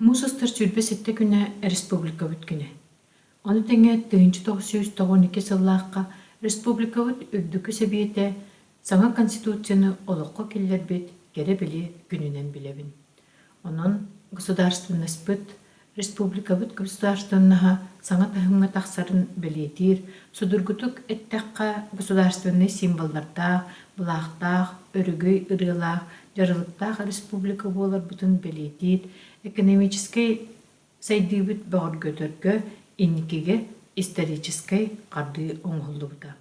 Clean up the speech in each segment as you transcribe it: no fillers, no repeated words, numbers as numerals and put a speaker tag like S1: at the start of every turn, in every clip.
S1: Мусустар сүрбесетте күнә республика бүткүнә. Оны теңе 1992 сыллааққа республика бүт үрдүкү себиете саңа конституцияны олоққа келлер бит кере били күнүнен билебин. Онон государственность республика бүт государственнаха саңа тахымга тахсарын билетир, судургутук эттәкка государственный символларда, булаахтаах, өрүгөй ырыылаах, жарылыктаах республика болар бутун билетир, экономический сайдыбыт богор götөргө, инникиге исторический карды оңголлубута.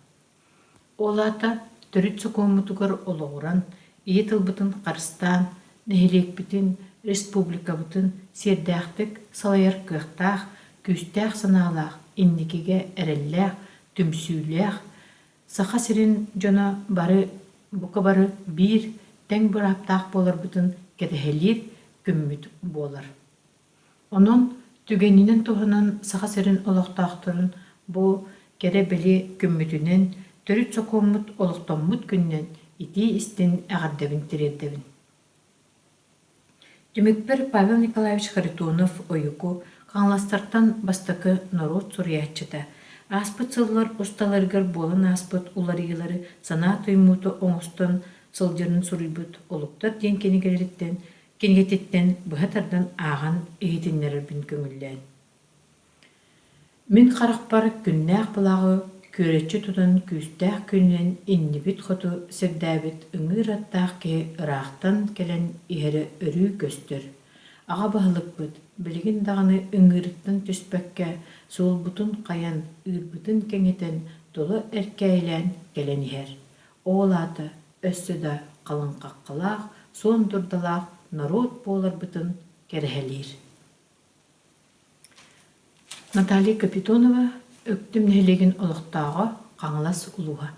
S1: Олата төрүт сокомутугар ологуран, ие тылбытын Карыстан, нехилекбитин, республика бутын сердäхтик салайар кыахтаах, күстәэх санаалаах, инникиге эреллээх, түмсүүлээх, саха сирин жона бука бары бир тең быраптаах болар бутын кетехелир күммүт болар. Онон түгенинен туһунан саха сирин олохтаахтарын бу кере били күммүтүнен төрүт сокоммут олохтоммут күннен ити истин агардабин тирердебин. Түмүкпер Павел Николаевич Харитонов ойуку каңластартан бастакы народ сурьяччыта. Аспыт сыллар усталаргар болан аспыт уларыйлары сана тоймуту оңостон сылжырын суруйбут олуктар ден кенегелеріттен, кенегететтен бұхатардан аған егетінлерін көңілден. Мен қарақпар күннәқ бұлағы көретші тудан күстәқ күннен иннибит хоту сірдәбит үңір аттақ ке ырақтан келен иһері өрі көстір. Аға бағылық бұд, білген дағаны үңіріттен түспәкке сол бұтын қаян үрбүтін кеңетен долы әркәйлән келен иһер. Олаты өссіда қалын қаққылақ, сон дұрдалақ народ болар бұтын керхелер. Наталья Капитонова өктім нәлеген олықтағы қаңылас ұлуға.